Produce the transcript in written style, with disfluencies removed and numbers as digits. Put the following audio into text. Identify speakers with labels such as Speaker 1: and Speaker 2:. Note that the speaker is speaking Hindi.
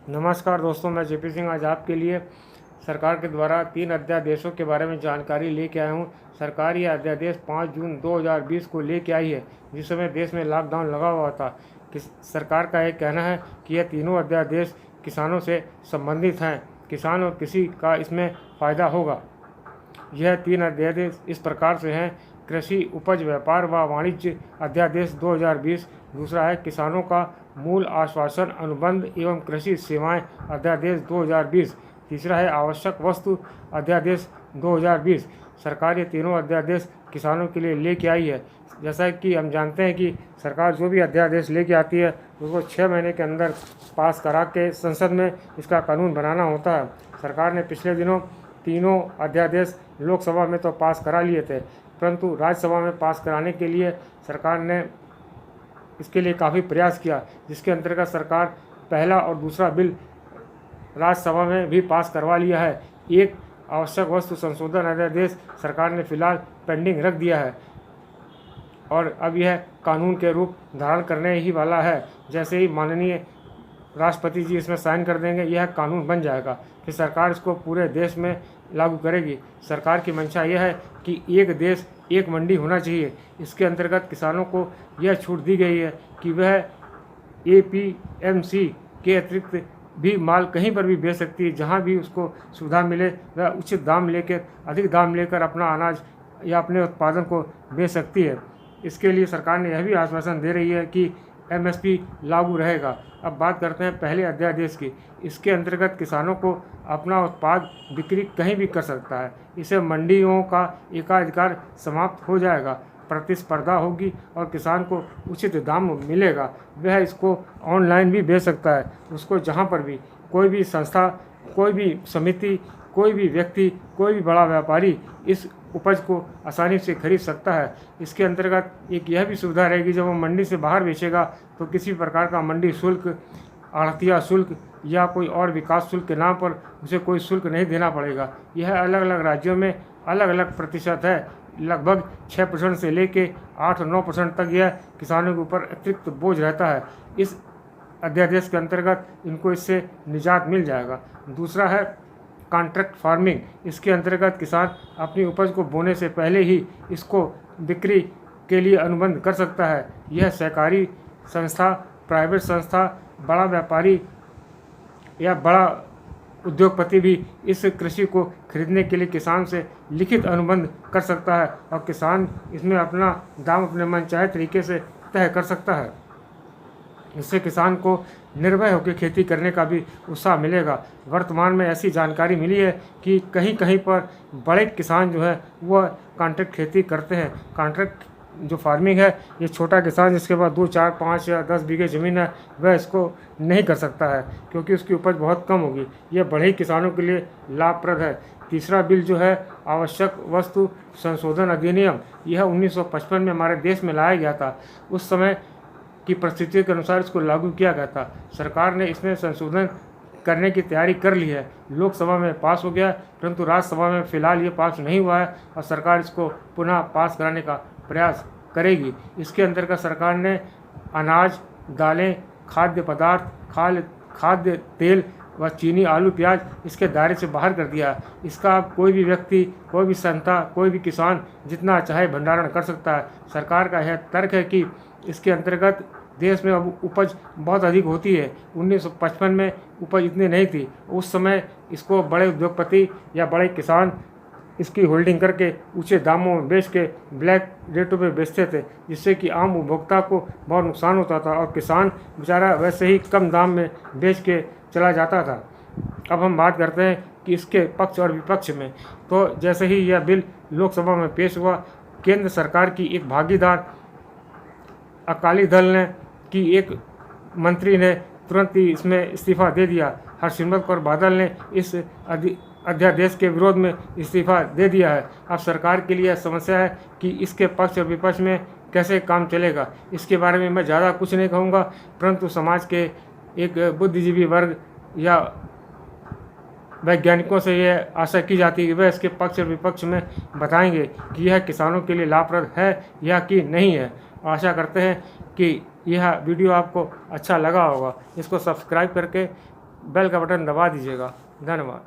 Speaker 1: नमस्कार दोस्तों, मैं जेपी सिंह आज आपके लिए सरकार के द्वारा 3 अध्यादेशों के बारे में जानकारी लेके आया हूँ। सरकार ये अध्यादेश 5 जून 2020 को लेके आई है, जिस समय देश में लॉकडाउन लगा हुआ था। सरकार का एक कहना है कि यह तीनों अध्यादेश किसानों से संबंधित हैं, किसान और किसी का इसमें फ़ायदा होगा। यह 3 अध्यादेश इस प्रकार से हैं: कृषि उपज व्यापार व वाणिज्य अध्यादेश 2020, दूसरा है किसानों का मूल आश्वासन अनुबंध एवं कृषि सेवाएं अध्यादेश 2020, तीसरा है आवश्यक वस्तु अध्यादेश 2020। सरकार ये तीनों अध्यादेश किसानों के लिए लेके आई है। जैसा कि हम जानते हैं कि सरकार जो भी अध्यादेश लेके आती है उसको 6 महीने के अंदर पास करा के संसद में इसका कानून बनाना होता है। सरकार ने पिछले दिनों तीनों अध्यादेश लोकसभा में तो पास करा लिए थे, परंतु राज्यसभा में पास कराने के लिए सरकार ने इसके लिए काफ़ी प्रयास किया, जिसके अंतर्गत सरकार पहला और दूसरा बिल राज्यसभा में भी पास करवा लिया है। एक आवश्यक वस्तु संशोधन अध्यादेश सरकार ने फिलहाल पेंडिंग रख दिया है और अब यह कानून के रूप धारण करने ही वाला है। जैसे ही माननीय राष्ट्रपति जी इसमें साइन कर देंगे, यह कानून बन जाएगा। फिर सरकार इसको पूरे देश में लागू करेगी। सरकार की मंशा यह है कि एक देश एक मंडी होना चाहिए। इसके अंतर्गत किसानों को यह छूट दी गई है कि वह APMC के अतिरिक्त भी माल कहीं पर भी बेच सकती है। जहां भी उसको सुविधा मिले वह उचित दाम लेकर, अधिक दाम लेकर अपना अनाज या अपने उत्पादन को बेच सकती है। इसके लिए सरकार ने यह भी आश्वासन दे रही है कि MSP लागू रहेगा। अब बात करते हैं पहले अध्यादेश की। इसके अंतर्गत किसानों को अपना उत्पाद बिक्री कहीं भी कर सकता है। इसे मंडियों का एकाधिकार समाप्त हो जाएगा, प्रतिस्पर्धा होगी और किसान को उचित दाम मिलेगा। वह इसको ऑनलाइन भी बेच सकता है। उसको जहां पर भी कोई भी संस्था, कोई भी समिति, कोई भी व्यक्ति, कोई भी बड़ा व्यापारी इस उपज को आसानी से खरीद सकता है। इसके अंतर्गत एक यह भी सुविधा रहेगी, जब वो मंडी से बाहर बेचेगा तो किसी प्रकार का मंडी शुल्क, आढ़तिया शुल्क या कोई और विकास शुल्क के नाम पर उसे कोई शुल्क नहीं देना पड़ेगा। यह अलग अलग राज्यों में अलग अलग प्रतिशत है। लगभग 6% से लेके 8-9% तक यह किसानों के ऊपर अतिरिक्त बोझ रहता है। इस अध्यादेश के अंतर्गत इनको इससे निजात मिल जाएगा। दूसरा है कॉन्ट्रैक्ट फार्मिंग। इसके अंतर्गत किसान अपनी उपज को बोने से पहले ही इसको बिक्री के लिए अनुबंध कर सकता है। यह सहकारी संस्था, प्राइवेट संस्था, बड़ा व्यापारी या बड़ा उद्योगपति भी इस कृषि को खरीदने के लिए किसान से लिखित अनुबंध कर सकता है और किसान इसमें अपना दाम अपने मनचाहे तरीके से तय कर सकता है। इससे किसान को निर्भय होकर खेती करने का भी उत्साह मिलेगा। वर्तमान में ऐसी जानकारी मिली है कि कहीं कहीं पर बड़े किसान जो है वह कॉन्ट्रैक्ट खेती करते हैं। कॉन्ट्रैक्ट जो फार्मिंग है, ये छोटा किसान जिसके पास 2, 4, 5 या 10 बीघे ज़मीन है वह इसको नहीं कर सकता है, क्योंकि उसकी उपज बहुत कम होगी। यह बड़े किसानों के लिए लाभप्रद है। तीसरा बिल जो है आवश्यक वस्तु संशोधन अधिनियम, यह 1955 में हमारे देश में लाया गया था। उस समय की परिस्थितियों के अनुसार इसको लागू किया गया था। सरकार ने इसमें संशोधन करने की तैयारी कर ली है। लोकसभा में पास हो गया, परंतु राज्यसभा में फिलहाल ये पास नहीं हुआ है और सरकार इसको पुनः पास कराने का प्रयास करेगी। इसके अंतर्गत सरकार ने अनाज, दालें, खाद्य पदार्थ, खाद्य तेल व चीनी, आलू, प्याज इसके दायरे से बाहर कर दिया। इसका कोई भी व्यक्ति, कोई भी संस्था, कोई भी किसान जितना चाहे भंडारण कर सकता है। सरकार का यह तर्क है कि इसके अंतर्गत देश में अब उपज बहुत अधिक होती है। 1955 में उपज इतनी नहीं थी। उस समय इसको बड़े उद्योगपति या बड़े किसान इसकी होल्डिंग करके ऊंचे दामों में बेच के ब्लैक रेटों पे बेचते थे, जिससे कि आम उपभोक्ता को बहुत नुकसान होता था और किसान बेचारा वैसे ही कम दाम में बेच के चला जाता था। अब हम बात करते हैं कि इसके पक्ष और विपक्ष में। तो जैसे ही यह बिल लोकसभा में पेश हुआ, केंद्र सरकार की एक भागीदार अकाली दल ने कि एक मंत्री ने तुरंत ही इसमें इस्तीफा दे दिया। हरसिमरत कौर बादल ने इस अध्यादेश के विरोध में इस्तीफा दे दिया है। अब सरकार के लिए समस्या है कि इसके पक्ष और विपक्ष में कैसे काम चलेगा। इसके बारे में मैं ज़्यादा कुछ नहीं कहूँगा, परंतु समाज के एक बुद्धिजीवी वर्ग या वैज्ञानिकों से यह आशा की जाती है कि वह इसके पक्ष और विपक्ष में बताएंगे कि यह किसानों के लिए लाभप्रद है या कि नहीं है। आशा करते हैं कि यह वीडियो आपको अच्छा लगा होगा। इसको सब्सक्राइब करके बेल का बटन दबा दीजिएगा। धन्यवाद।